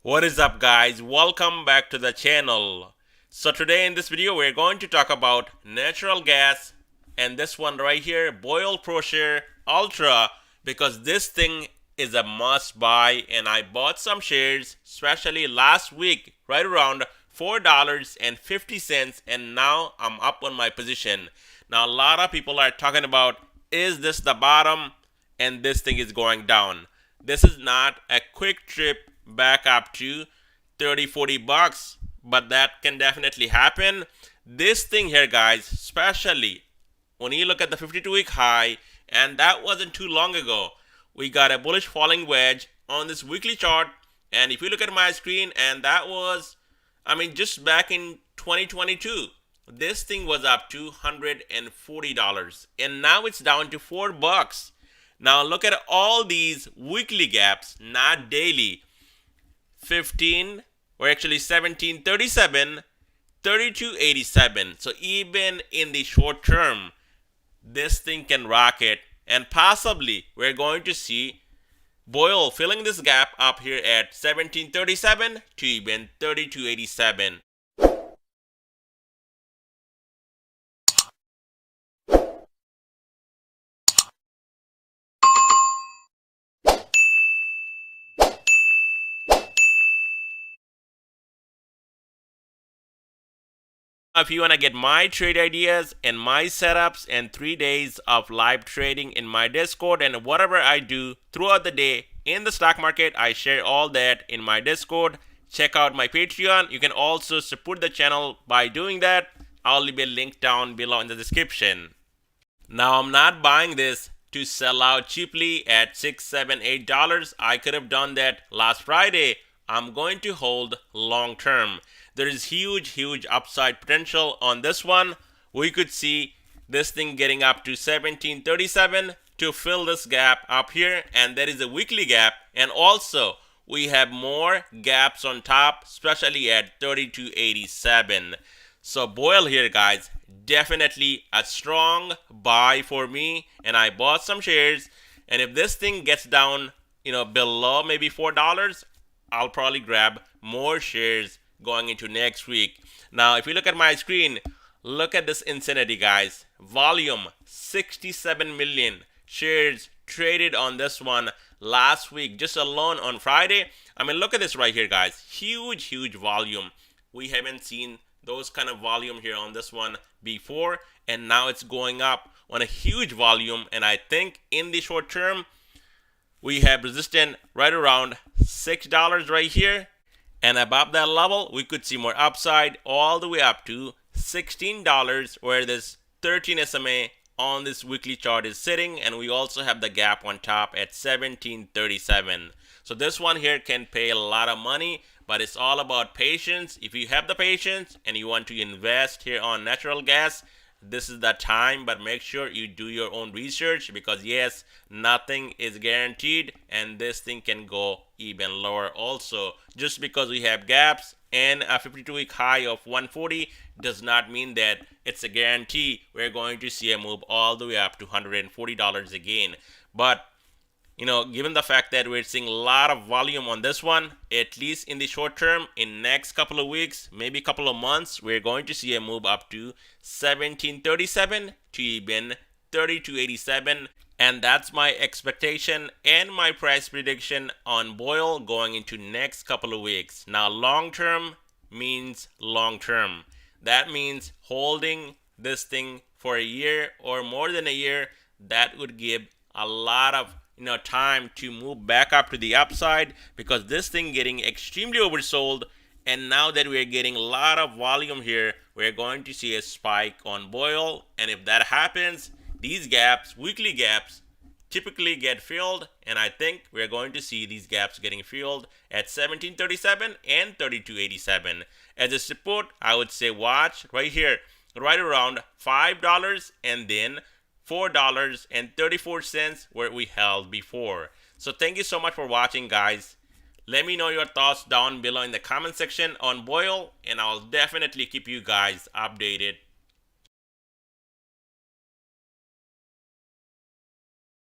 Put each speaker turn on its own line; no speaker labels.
What is up, guys? Welcome back to the channel. So today in this video we're going to talk about natural gas and this one right here, Boyle ProShare Ultra, because this thing is a must buy and I bought some shares especially last week right around $4.50 and now I'm up on my position. Now a lot of people are talking about, is this the bottom and this thing is going down. This is not a quick trip back up to 30-40 bucks, but that can definitely happen. This thing here, guys, especially when you look at the 52-week high, and that wasn't too long ago, we got a bullish falling wedge on this weekly chart. And if you look at my screen, and that was, just back in 2022, this thing was up to $140, and now it's down to $4. Now look at all these weekly gaps, not daily. 15, or actually 1737, 3287. So even in the short term, this thing can rocket, and possibly we're going to see Boyle filling this gap up here at 1737 to even 3287. If you want to get my trade ideas and my setups and 3 days of live trading in my Discord and whatever I do throughout the day in the stock market, I share all that in my Discord. Check out my Patreon. You can also support the channel by doing that. I'll leave a link down below in the description. Now I'm not buying this to sell out cheaply at $6, $7, $8. I could have done that last Friday. I'm going to hold long term. There is huge upside potential on this one. We could see this thing getting up to 1737 to fill this gap up here, and there is a weekly gap, and also we have more gaps on top, especially at 3287. So Boyle here, guys, definitely a strong buy for me, and I bought some shares. And if this thing gets down below maybe $4, I'll probably grab more shares going into next week. Now, if you look at my screen, look at this insanity, guys. Volume 67 million shares traded on this one last week, just alone on Friday. Look at this right here, guys. Huge volume. We haven't seen those kind of volume here on this one before, and now it's going up on a huge volume. And I think in the short term, we have resistance right around $6 right here. And above that level, we could see more upside all the way up to $16, where this 13 SMA on this weekly chart is sitting. And we also have the gap on top at 1737. So this one here can pay a lot of money, but it's all about patience. If you have the patience and you want to invest here on natural gas, this is the time, but make sure you do your own research, because yes, nothing is guaranteed and this thing can go even lower also. Just because we have gaps and a 52-week high of 140 does not mean that it's a guarantee we're going to see a move all the way up to $140 again. But given the fact that we're seeing a lot of volume on this one, at least in the short term, in next couple of weeks, maybe couple of months, we're going to see a move up to 1737 to even 3287. And that's my expectation and my price prediction on Boyle going into next couple of weeks. Now, long term means long term. That means holding this thing for a year or more than a year. That would give a lot of time to move back up to the upside, because this thing getting extremely oversold. And now that we're getting a lot of volume here, we're going to see a spike on Boyle. And if that happens, these gaps, weekly gaps, typically get filled, and I think we're going to see these gaps getting filled at 1737 and 3287. As a support, I would say watch right here, right around $5, and then $4.34 where we held before. So thank you so much for watching, guys. Let me know your thoughts down below in the comment section on Boyle, and I'll definitely keep you guys updated.